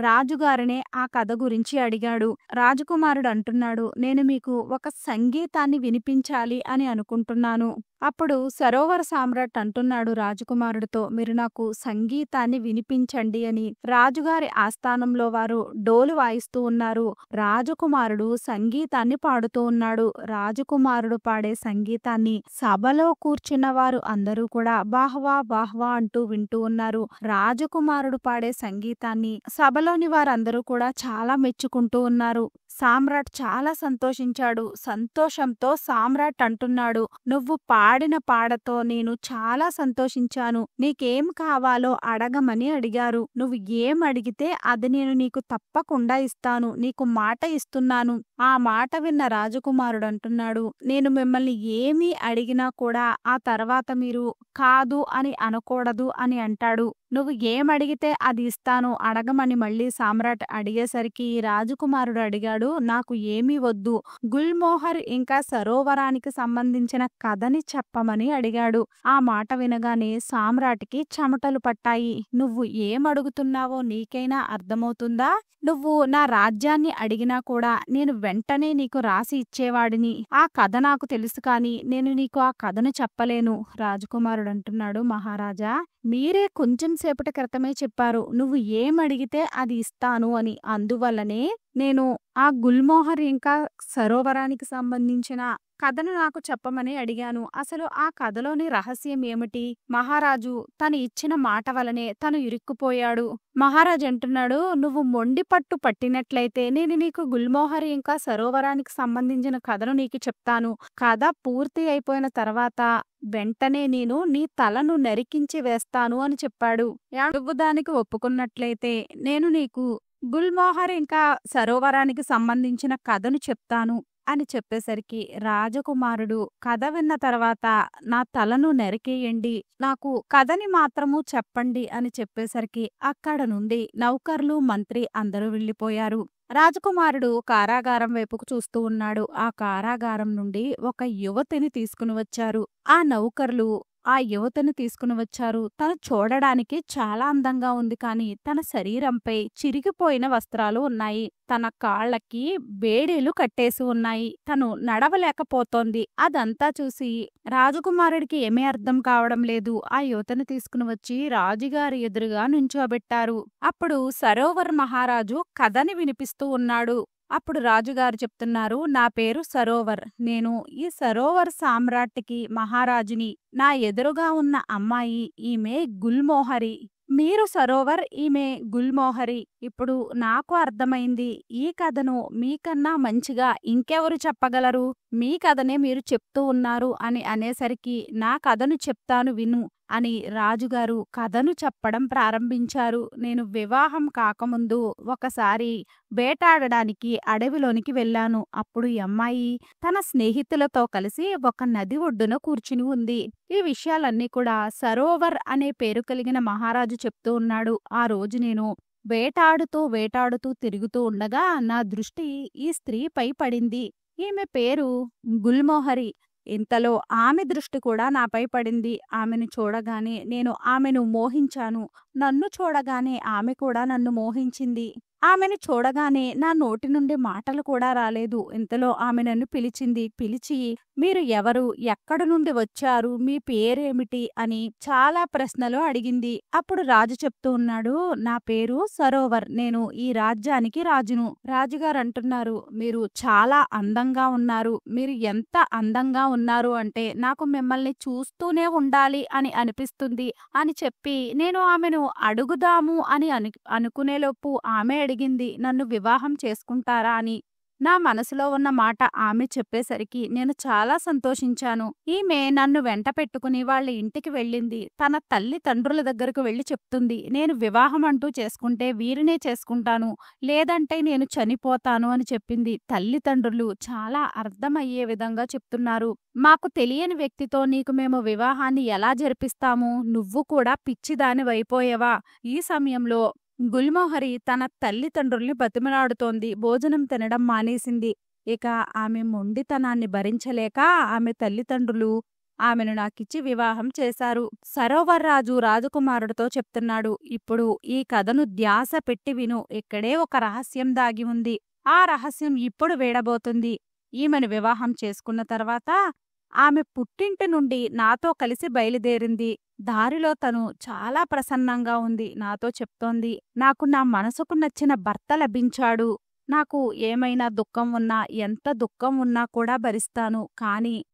రాజుగారినే ఆ కథ గురించి అడిగాడు. రాజకుమారుడు అంటున్నాడు, నేను మీకు ఒక సంగీతాన్ని వినిపించాలి అని అనుకుంటున్నాను. అప్పుడు సరోవర సామ్రాట్ అంటున్నాడు రాజకుమారుడితో, మీరు నాకు సంగీతాన్ని వినిపించండి అని. రాజుగారి ఆస్థానంలో వారు డోలు వాయిస్తూ ఉన్నారు. రాజకుమారుడు సంగీతాన్ని పాడుతూ ఉన్నాడు. రాజకుమారుడు పాడే సంగీతాన్ని సభలో కూర్చున్న వారు అందరూ కూడా బాహ్వా బాహ్వా అంటూ వింటూ ఉన్నారు. రాజకుమారుడు పాడే సంగీతాన్ని సభలోని వారందరూ కూడా చాలా మెచ్చుకుంటూ ఉన్నారు. సామ్రాట్ చాలా సంతోషించాడు. సంతోషంతో సామ్రాట్ అంటున్నాడు, నువ్వు పాడిన పాటతో నేను చాలా సంతోషించాను. నీకేం కావాలో అడగమని అడిగారు. నువ్వు ఏం అడిగితే అది నేను నీకు తప్పకుండా ఇస్తాను. నీకు మాట ఇస్తున్నాను. ఆ మాట విన్న రాజకుమారుడు అంటున్నాడు, నేను మిమ్మల్ని ఏమీ అడిగినా కూడా ఆ తర్వాత మీరు కాదు అని అనకూడదు అని అంటాడు. నువ్వు ఏమడిగితే అది ఇస్తాను, అడగమని మళ్ళీ సామ్రాట్ అడిగేసరికి రాజకుమారుడు అడిగాడు, నాకు ఏమీ వద్దు, గుల్మోహర్ ఇంకా సరోవరానికి సంబంధించిన కథని చెప్పమని అడిగాడు. ఆ మాట వినగానే సామ్రాట్కి చెమటలు పట్టాయి. నువ్వు ఏమడుగుతున్నావో నీకైనా అర్థమవుతుందా? నువ్వు నా రాజ్యాన్ని అడిగినా కూడా నేను వెంటనే నీకు రాసి ఇచ్చేవాడిని. ఆ కథ నాకు తెలుసు, కానీ నేను నీకు ఆ కథను చెప్పలేను. రాజకుమారుడు అంటున్నాడు, మహారాజా, మీరే కొంచెం సేపటి క్రితమే చెప్పారు నువ్వు ఏమడిగితే అది ఇస్తాను అని. అందువల్లనే నేను ఆ గుల్మోహర్ ఇంకా సరోవరానికి సంబంధించిన కథను నాకు చెప్పమని అడిగాను. అసలు ఆ కథలోని రహస్యం ఏమిటి? మహారాజు తను ఇచ్చిన మాట వలనే తను ఇరుక్కుపోయాడు. మహారాజు అంటున్నాడు, "నువ్వు మొండి పట్టు పట్టినట్లయితే నేను నీకు గుల్మోహర్ ఇంకా సరోవరానికి సంబంధించిన కథను నీకు చెప్తాను. కథ పూర్తి అయిపోయిన తర్వాత వెంటనే నేను నీ తలను నరికించి వేస్తాను" అని చెప్పాడు. నువ్వు దానికి ఒప్పుకున్నట్లయితే నేను నీకు గుల్మోహర్ ఇంకా సరోవరానికి సంబంధించిన కథను చెప్తాను అని చెప్పేసరికి రాజకుమారుడు కథ విన్న తర్వాత నా తలను నరికేయండి, నాకు కథని మాత్రము చెప్పండి అని చెప్పేసరికి అక్కడ నుండి నౌకర్లు మంత్రి అందరూ వెళ్ళిపోయారు. రాజకుమారుడు కారాగారం వైపుకు చూస్తూ ఉన్నాడు. ఆ కారాగారం నుండి ఒక యువతిని తీసుకుని వచ్చారు. ఆ నౌకర్లు ఆ యువతను తీసుకుని వచ్చారు. తను చూడడానికి చాలా అందంగా ఉంది, కానీ తన శరీరంపై చిరిగిపోయిన వస్త్రాలు ఉన్నాయి. తన కాళ్ళకి బేడీలు కట్టేసి ఉన్నాయి. తను నడవలేకపోతోంది. అదంతా చూసి రాజకుమారుడికి ఏమీ అర్థం కావడం లేదు. ఆ యువతను తీసుకుని వచ్చి రాజుగారి ఎదురుగా నుంచోబెట్టారు. అప్పుడు సరోవర్ మహారాజు కథని వినిపిస్తూ ఉన్నాడు. అప్పుడు రాజుగారు చెప్తున్నారు, "నా పేరు సరోవర్. నేను ఈ సరోవర్ సామ్రాట్కి మహారాజుని. నా ఎదురుగా ఉన్న అమ్మాయి ఈమె గుల్మోహరి. మీరు సరోవర్, ఈమె గుల్మోహరి. ఇప్పుడు నాకు అర్థమైంది. ఈ కథను మీకన్నా మంచిగా ఇంకెవరు చెప్పగలరు? మీ కథనే మీరు చెప్తూ ఉన్నారు" అని అనేసరికి, "నా కథను చెప్తాను విను" అని రాజుగారు కథను చెప్పడం ప్రారంభించారు. "నేను వివాహం కాకముందు ఒకసారి వేటాడడానికి అడవిలోనికి వెళ్ళాను. అప్పుడు ఈ అమ్మాయి తన స్నేహితులతో కలిసి ఒక నది ఒడ్డున కూర్చుని ఉంది." ఈ విషయాలన్నీ కూడా సరోవర్ అనే పేరు కలిగిన మహారాజు చెప్తూ ఉన్నాడు. "ఆ రోజు నేను వేటాడుతూ తిరుగుతూ ఉండగా నా దృష్టి ఈ స్త్రీపై పడింది. ఈమె పేరు గుల్మోహరి. ఇంతలో ఆమె దృష్టి కూడా నాపై పడింది. ఆమెను చూడగానే నేను ఆమెను మోహించాను. నన్ను చూడగానే ఆమె కూడా నన్ను మోహించింది. ఆమెను చూడగానే నా నోటి నుండి మాటలు కూడా రాలేదు. ఇంతలో ఆమె నన్ను పిలిచింది. పిలిచి, 'మీరు ఎవరు? ఎక్కడి నుండి వచ్చారు? మీ పేరేమిటి?' అని చాలా ప్రశ్నలు అడిగింది. అప్పుడు రాజు చెప్తూ ఉన్నాడు, "నా పేరు సరోవర్. నేను ఈ రాజ్యానికి రాజును." రాజుగారు అంటున్నారు, "మీరు చాలా అందంగా ఉన్నారు. మీరు ఎంత అందంగా ఉన్నారు అంటే నాకు మిమ్మల్ని చూస్తూనే ఉండాలి అని అనిపిస్తుంది" అని చెప్పి నేను ఆమెను అడుగుదాము అని అనుకునేలోపు ఆమె అడిగింది, "నన్ను వివాహం చేసుకుంటారా" అని. నా మనసులో ఉన్న మాట ఆమె చెప్పేసరికి నేను చాలా సంతోషించాను. ఈమె నన్ను వెంట పెట్టుకుని వాళ్ళ ఇంటికి వెళ్ళింది. తన తల్లిదండ్రుల దగ్గరకు వెళ్ళి చెప్తుంది, "నేను వివాహం అంటూ చేసుకుంటే వీరినే చేసుకుంటాను, లేదంటే నేను చనిపోతాను" అని చెప్పింది. తల్లిదండ్రులు చాలా అర్థమయ్యే విధంగా చెప్తున్నారు, "మాకు తెలియని వ్యక్తితో నీకు మేము వివాహాన్ని ఎలా జరిపిస్తాము? నువ్వు కూడా పిచ్చిదానివైపోయావా?" ఈ సమయంలో గుల్మోహరి తన తల్లిదండ్రుల్ని బతిమలాడుతోంది. భోజనం తినడం మానేసింది. ఇక ఆమె మొండితనాన్ని భరించలేక ఆమె తల్లిదండ్రులు ఆమెను నాకిచ్చి వివాహం చేశారు. సరోవర్ రాజు రాజకుమారుడితో చెప్తున్నాడు, "ఇప్పుడు ఈ కథను ధ్యాస పెట్టి విను. ఇక్కడే ఒక రహస్యం దాగి ఉంది. ఆ రహస్యం ఇప్పుడు వేడబోతుంది. ఈమెను వివాహం చేసుకున్న తర్వాత ఆమె పుట్టింటి నుండి నాతో కలిసి బయలుదేరింది. దారిలో తను చాలా ప్రసన్నంగా ఉంది. నాతో చెప్తోంది, 'నాకు నా మనసుకు నచ్చిన భర్త లభించాడు. నాకు ఏమైనా దుఃఖం ఉన్నా, ఎంత దుఃఖం ఉన్నా కూడా భరిస్తాను. కానీ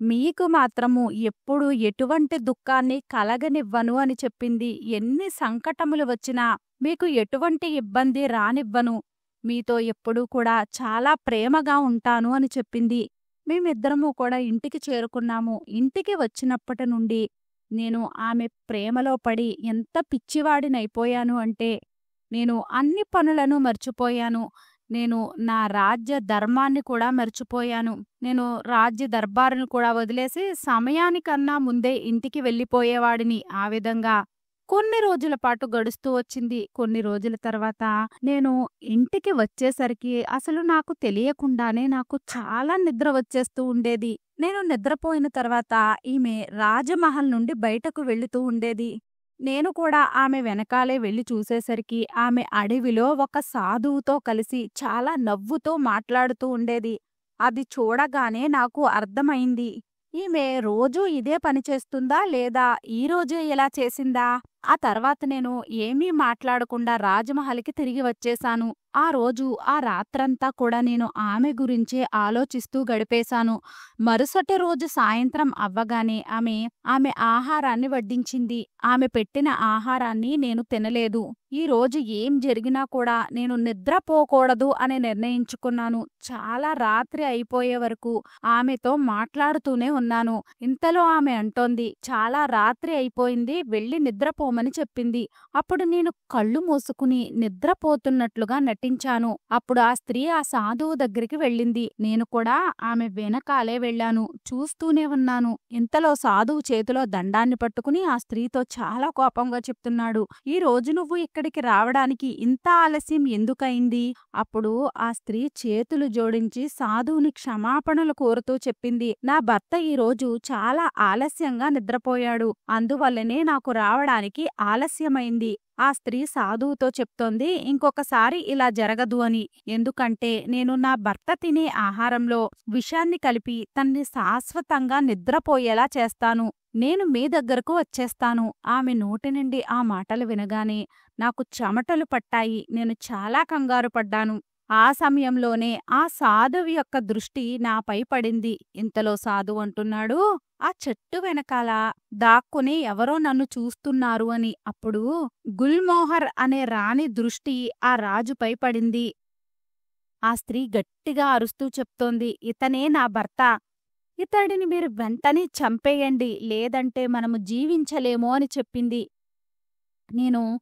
మీకు మాత్రము ఎప్పుడు ఎటువంటి దుఃఖాన్ని కలగనివ్వను' అని చెప్పింది. "ఎన్ని సంకటములు వచ్చినా మీకు ఎటువంటి ఇబ్బంది రానివ్వను. మీతో ఎప్పుడూ కూడా చాలా ప్రేమగా ఉంటాను" అని చెప్పింది. మేమిద్దరము కూడా ఇంటికి చేరుకున్నాము. ఇంటికి వచ్చినప్పటి నుండి నేను ఆమె ప్రేమలో పడి ఎంత పిచ్చివాడినైపోయాను అంటే, నేను అన్ని పనులను మర్చిపోయాను. నేను నా రాజ్య ధర్మాన్ని కూడా మర్చిపోయాను. నేను రాజ్య దర్బారును కూడా వదిలేసి సమయానికన్నా ముందే ఇంటికి వెళ్ళిపోయేవాడిని. ఆ విధంగా కొన్ని రోజుల పాటు గడుస్తూ వచ్చింది. కొన్ని రోజుల తర్వాత నేను ఇంటికి వచ్చేసరికి అసలు నాకు తెలియకుండానే నాకు చాలా నిద్ర వచ్చేస్తూ ఉండేది. నేను నిద్రపోయిన తర్వాత ఈమె రాజమహల్ నుండి బయటకు వెళుతూ ఉండేది. నేను కూడా ఆమె వెనకాలే వెళ్లి చూసేసరికి ఆమె అడవిలో ఒక సాధువుతో కలిసి చాలా నవ్వుతూ మాట్లాడుతూ ఉండేది. అది చూడగానే నాకు అర్థమైంది, ఈమె రోజూ ఇదే పని చేస్తుందా లేదా ఈ రోజే ఇలా చేసిందా? ఆ తర్వాత నేను ఏమీ మాట్లాడకుండా రాజమహల్‌కి తిరిగి వచ్చేశాను. ఆ రోజు, ఆ రాత్రంతా కూడా నేను ఆమె గురించే ఆలోచిస్తూ గడిపేశాను. మరుసటి రోజు సాయంత్రం అవ్వగానే ఆమె ఆహారాన్ని వడ్డించింది. ఆమె పెట్టిన ఆహారాన్ని నేను తినలేదు. ఈ రోజు ఏం జరిగినా కూడా నేను నిద్రపోకూడదు అని నిర్ణయించుకున్నాను. చాలా రాత్రి అయిపోయే వరకు ఆమెతో మాట్లాడుతూనే ఉన్నాను. ఇంతలో ఆమె అంటోంది, "చాలా రాత్రి అయిపోయింది. వెళ్ళి నిద్రపోమని చెప్పింది." అప్పుడు నేను కళ్ళు మూసుకుని నిద్రపోతున్నట్లుగా నటించాను. అప్పుడు ఆ స్త్రీ ఆ సాధువు దగ్గరికి వెళ్ళింది. నేను కూడా ఆమె వెనకాలే వెళ్ళాను. చూస్తూనే ఉన్నాను. ఇంతలో సాధువు చేతిలో దండాన్ని పట్టుకుని ఆ స్త్రీతో చాలా కోపంగా చెప్తున్నాడు, "ఈ రోజు నువ్వు ఇక్కడికి రావడానికి ఇంత ఆలస్యం ఎందుకయింది?" అప్పుడు ఆ స్త్రీ చేతులు జోడించి సాధువుని క్షమాపణలు కోరుతూ చెప్పింది, "నా భర్త ఈ రోజు చాలా ఆలస్యంగా నిద్రపోయాడు. అందువల్లనే నాకు రావడానికి ఆలస్యమైంది." ఆ స్త్రీ సాధువుతో చెప్తోంది, "ఇంకొకసారి ఇలా జరగదు అని. ఎందుకంటే నేను నా భర్త తినే ఆహారంలో విషాన్ని కలిపి తన్ని శాశ్వతంగా నిద్రపోయేలా చేస్తాను. నేను మీ దగ్గరకు వచ్చేస్తాను." ఆమె నోటి నుండి ఆ మాటలు వినగానే నాకు చెమటలు పట్టాయి. నేను చాలా కంగారు పడ్డాను. ఆ సమయంలోనే ఆ సాధువు యొక్క దృష్టి నాపై పడింది. ఇంతలో సాధువు అంటున్నాడు, "ఆ చెట్టు వెనకాల దాక్కుని ఎవరో నన్ను చూస్తున్నారు" అని. అప్పుడు గుల్మోహర్ అనే రాణి దృష్టి ఆ రాజుపై పడింది. ఆ స్త్రీ గట్టిగా అరుస్తూ చెప్తోంది, "ఇతనే నా భర్త. ఇతడిని మీరు వెంటనే చంపేయండి, లేదంటే మనము జీవించలేము" అని చెప్పింది. నేను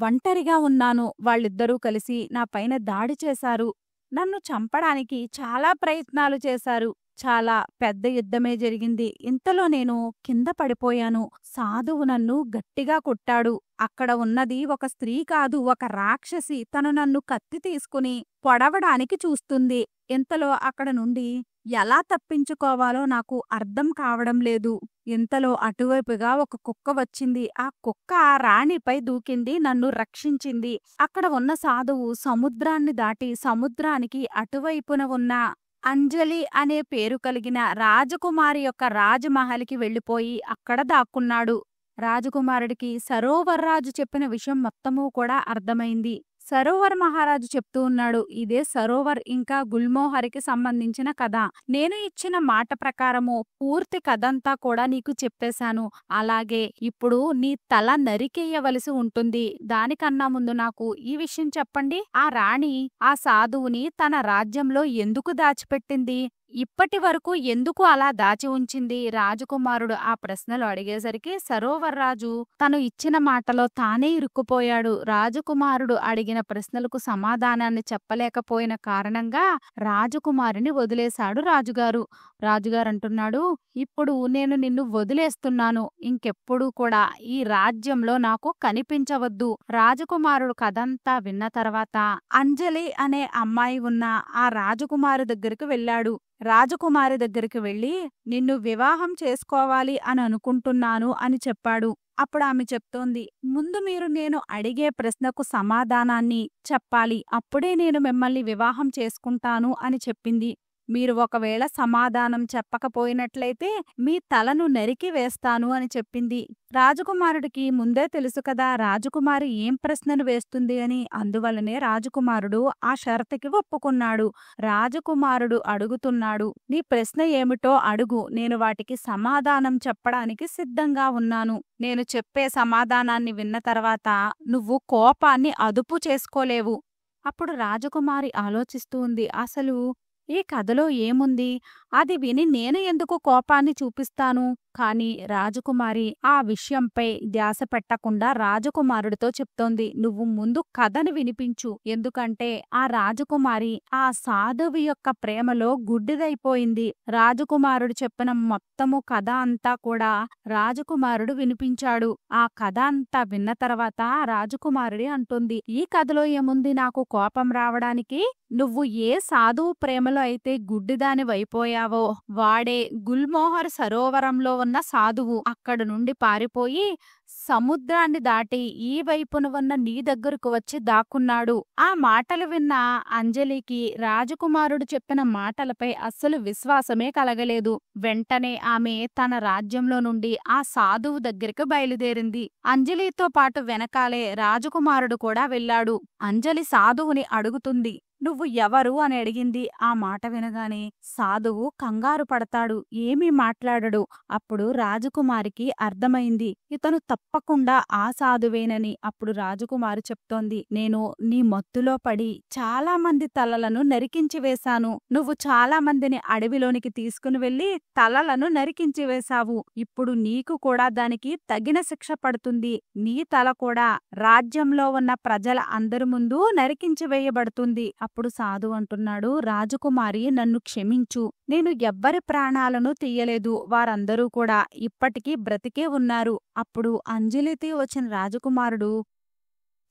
ఒంటరిగా ఉన్నాను. వాళ్ళిద్దరూ కలిసి నా పైన దాడి చేశారు. నన్ను చంపడానికి చాలా ప్రయత్నాలు చేశారు. చాలా పెద్ద యుద్ధమే జరిగింది. ఇంతలో నేను కింద పడిపోయాను. సాధువు నన్ను గట్టిగా కొట్టాడు. అక్కడ ఉన్నది ఒక స్త్రీ కాదు, ఒక రాక్షసి. తను నన్ను కత్తి తీసుకుని పొడవడానికి చూస్తుంది. ఇంతలో అక్కడ నుండి ఎలా తప్పించుకోవాలో నాకు అర్థం కావడం లేదు. ఇంతలో అటువైపుగా ఒక కుక్క వచ్చింది. ఆ కుక్క ఆ రాణిపై దూకింది, నన్ను రక్షించింది. అక్కడ ఉన్న సాధువు సముద్రాన్ని దాటి సముద్రానికి అటువైపున ఉన్న అంజలి అనే పేరు కలిగిన రాజకుమారి యొక్క రాజమహల్కి వెళ్ళిపోయి అక్కడ దాక్కున్నాడు. రాజకుమారుడికి సరోవర్ రాజు చెప్పిన విషయం మొత్తమూ కూడా అర్థమైంది. సరోవర్ మహారాజు చెప్తూ ఉన్నాడు, "ఇదే సరోవర్ ఇంకా గుల్మోహర్కి సంబంధించిన కథ. నేను ఇచ్చిన మాట ప్రకారము పూర్తి కథంతా కూడా నీకు చెప్పేశాను. అలాగే ఇప్పుడు నీ తల నరికేయవలసి ఉంటుంది. దానికన్నా ముందు నాకు ఈ విషయం చెప్పండి. ఆ రాణి ఆ సాధువుని తన రాజ్యంలో ఎందుకు దాచిపెట్టింది? ఇప్పటి వరకు ఎందుకు అలా దాచి ఉంచింది?" రాజకుమారుడు ఆ ప్రశ్నలు అడిగేసరికి సరోవర్ రాజు తను ఇచ్చిన మాటలో తానే ఇరుక్కుపోయాడు. రాజకుమారుడు అడిగిన ప్రశ్నలకు సమాధానాన్ని చెప్పలేకపోయిన కారణంగా రాజకుమారిని వదిలేశాడు రాజుగారు. రాజుగారు అంటున్నాడు, "ఇప్పుడు నేను నిన్ను వదిలేస్తున్నాను. ఇంకెప్పుడూ కూడా ఈ రాజ్యంలో నాకు కనిపించవద్దు." రాజకుమారుడు కథంతా విన్న తర్వాత అంజలి అనే అమ్మాయి ఉన్న ఆ రాజకుమారు దగ్గరికి వెళ్ళాడు. రాజకుమారి దగ్గరికి వెళ్ళి, "నిన్ను వివాహం చేసుకోవాలి అని అనుకుంటున్నాను" అని చెప్పాడు. అప్పుడు ఆమె చెప్తోంది, "ముందు మీరు నేను అడిగే ప్రశ్నకు సమాధానాన్ని చెప్పాలి. అప్పుడే నేను మిమ్మల్ని వివాహం చేసుకుంటాను" అని చెప్పింది. "మీరు ఒకవేళ సమాధానం చెప్పకపోయినట్లయితే మీ తలను నరికి వేస్తాను" అని చెప్పింది. రాజకుమారుడికి ముందే తెలుసు కదా రాజకుమారి ఏం ప్రశ్నను వేస్తుంది అని. అందువలనే రాజకుమారుడు ఆ షరతుకి ఒప్పుకున్నాడు. రాజకుమారుడు అడుగుతున్నాడు, "నీ ప్రశ్న ఏమిటో అడుగు. నేను వాటికి సమాధానం చెప్పడానికి సిద్ధంగా ఉన్నాను. నేను చెప్పే సమాధానాన్ని విన్న తర్వాత నువ్వు కోపాన్ని అదుపు చేసుకోలేవు." అప్పుడు రాజకుమారి ఆలోచిస్తూ ఉంది, అసలు ఈ కథలో ఏముంది? అది విని నేను ఎందుకు కోపాన్ని చూపిస్తాను? కాని రాజకుమారి ఆ విషయంపై ధ్యాస పెట్టకుండా రాజకుమారుడితో చెప్తోంది, "నువ్వు ముందు కథను వినిపించు. ఎందుకంటే ఆ రాజకుమారి ఆ సాధువు యొక్క ప్రేమలో గుడ్డిదైపోయింది." రాజకుమారుడు చెప్పిన మొత్తము కథ అంతా కూడా రాజకుమారుడు వినిపించాడు. ఆ కథ అంతా విన్న తర్వాత రాజకుమారుడి అంటుంది, "ఈ కథలో ఏముంది నాకు కోపం రావడానికి? నువ్వు ఏ సాధువు ప్రేమలో అయితే గుడ్డిదానివైపోయావో పారిపోయావో వాడే గుల్మోహర్ సరోవరంలో ఉన్న సాధువు. అక్కడ నుండి పారిపోయి సముద్రాన్ని దాటి ఈ వైపున ఉన్న నీ దగ్గరకు వచ్చి దాక్కున్నాడు. ఆ మాటలు విన్న అంజలికి రాజకుమారుడు చెప్పిన మాటలపై అస్సలు విశ్వాసమే కలగలేదు. వెంటనే ఆమె తన రాజ్యంలో నుండి ఆ సాధువు దగ్గరికి బయలుదేరింది. అంజలితో పాటు వెనకాలే రాజకుమారుడు కూడా వెళ్ళాడు. అంజలి సాధువుని అడుగుతుంది, నువ్వు ఎవరు అని అడిగింది. ఆ మాట వినగానే సాధువు కంగారు పడతాడు, ఏమీ మాట్లాడడు. అప్పుడు రాజకుమారికి అర్థమైంది, ఇతను తప్పకుండా ఆ సాధువేనని. అప్పుడు రాజకుమారి చెప్తోంది, నేను నీ మత్తులో పడి చాలా మంది తలలను నరికించి వేశాను. నువ్వు చాలా మందిని అడవిలోనికి తీసుకుని వెళ్లి తలలను నరికించి వేశావు. ఇప్పుడు నీకు కూడా దానికి తగిన శిక్ష పడుతుంది. నీ తల కూడా రాజ్యంలో ఉన్న ప్రజల అందరి ముందు నరికించి వేయబడుతుంది. అప్పుడు సాధు అంటున్నాడు, రాజకుమారి నన్ను క్షమించు. నేను ఎవ్వరి ప్రాణాలను తీయలేదు. వారందరూ కూడా ఇప్పటికీ బ్రతికే ఉన్నారు. అప్పుడు అంజలితో వచ్చిన రాజకుమారుడు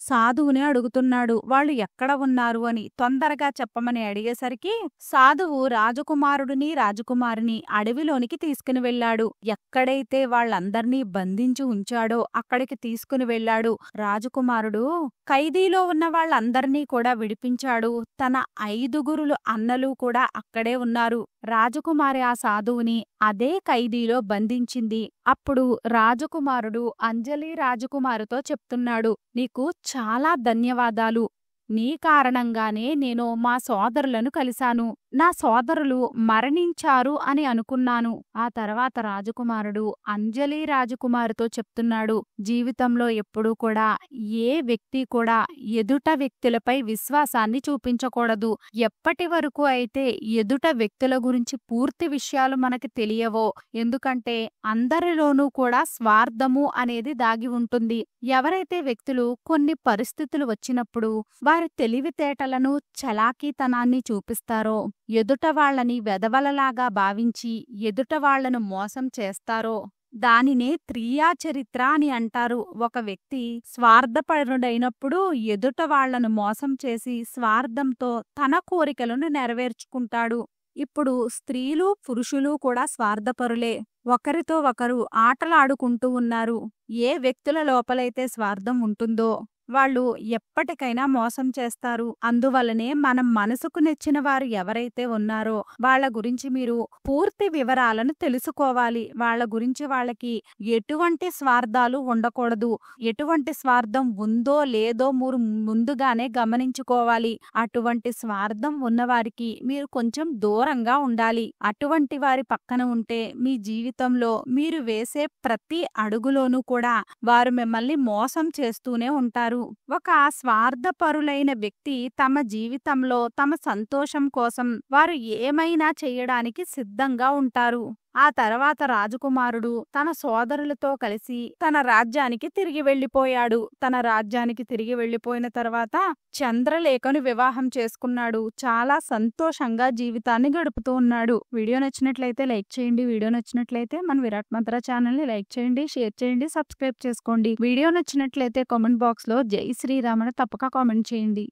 సాధువుని అడుగుతున్నాడు, వాళ్ళు ఎక్కడ ఉన్నారు అని. తొందరగా చెప్పమని అడిగేసరికి సాధువు రాజకుమారుడిని రాజకుమారిని అడవిలోనికి తీసుకుని వెళ్ళాడు. ఎక్కడైతే వాళ్ళందర్నీ బంధించి ఉంచాడో అక్కడికి తీసుకుని వెళ్ళాడు. రాజకుమారుడు ఖైదీలో ఉన్న వాళ్ళందర్నీ కూడా విడిపించాడు. తన 5 అన్నలు కూడా అక్కడే ఉన్నారు. రాజకుమారి ఆ సాధువుని అదే ఖైదీలో బంధించింది. అప్పుడు రాజకుమారుడు అంజలి రాజకుమారితో చెప్తున్నాడు, నీకు చాలా ధన్యవాదాలు. నీ కారణంగానే నేను మా సోదరులను కలిశాను. నా సోదరులు మరణించారు అని అనుకున్నాను. ఆ తర్వాత రాజకుమారుడు అంజలి రాజకుమారితో చెప్తున్నాడు, జీవితంలో ఎప్పుడూ కూడా ఏ వ్యక్తి కూడా ఎదుట వ్యక్తులపై విశ్వాసాన్ని చూపించకూడదు. ఎప్పటి వరకు అయితే ఎదుట వ్యక్తుల గురించి పూర్తి విషయాలు మనకి తెలియవో, ఎందుకంటే అందరిలోనూ కూడా స్వార్థము అనేది దాగి ఉంటుంది. ఎవరైతే వ్యక్తులు కొన్ని పరిస్థితులు వచ్చినప్పుడు వారి తెలివితేటలను చలాకీతనాన్ని చూపిస్తారో, ఎదుట వాళ్ళని వెధవలలాగా భావించి ఎదుట వాళ్లను మోసం చేస్తారో దానినే త్రియాచరిత్ర అని అంటారు. ఒక వ్యక్తి స్వార్థపరుడైనప్పుడు ఎదుట వాళ్లను మోసం చేసి స్వార్థంతో తన కోరికలను నెరవేర్చుకుంటాడు. ఇప్పుడు స్త్రీలు పురుషులు కూడా స్వార్థపరులే. ఒకరితో ఒకరు ఆటలాడుకుంటూ ఉన్నారు. ఏ వ్యక్తుల లోపలైతే స్వార్థం ఉంటుందో వాళ్ళు ఎప్పటికైనా మోసం చేస్తారు. అందువల్లనే మనం మనసుకు నచ్చిన వారు ఎవరైతే ఉన్నారో వాళ్ళ గురించి మీరు పూర్తి వివరాలను తెలుసుకోవాలి. వాళ్ళ గురించి వాళ్ళకి ఎటువంటి స్వార్థాలు ఉండకూడదు. ఎటువంటి స్వార్థం ఉందో లేదో మీరు ముందుగానే గమనించుకోవాలి. అటువంటి స్వార్థం ఉన్నవారికి మీరు కొంచెం దూరంగా ఉండాలి. అటువంటి వారి పక్కన ఉంటే మీ జీవితంలో మీరు వేసే ప్రతి అడుగులోనూ కూడా వారు మిమ్మల్ని మోసం చేస్తూనే ఉంటారు. ఒక స్వార్థపరులైన వ్యక్తి తమ జీవితంలో తమ సంతోషం కోసం వారు ఏమైనా చేయడానికి సిద్ధంగా ఉంటారు. ఆ తర్వాత రాజకుమారుడు తన సోదరులతో కలిసి తన రాజ్యానికి తిరిగి వెళ్లిపోయాడు. తన రాజ్యానికి తిరిగి వెళ్లిపోయిన తర్వాత చంద్రలేఖను వివాహం చేసుకున్నాడు. చాలా సంతోషంగా జీవితాన్ని గడుపుతూ ఉన్నాడు. వీడియో నచ్చినట్లయితే లైక్ చేయండి. వీడియో నచ్చినట్లయితే మన విరాట్ మంత్ర ఛానల్ ని లైక్ చేయండి, షేర్ చేయండి, సబ్స్క్రైబ్ చేసుకోండి. వీడియో నచ్చినట్లయితే కామెంట్ బాక్స్ లో జై శ్రీరామ్ అని తప్పక కామెంట్ చేయండి.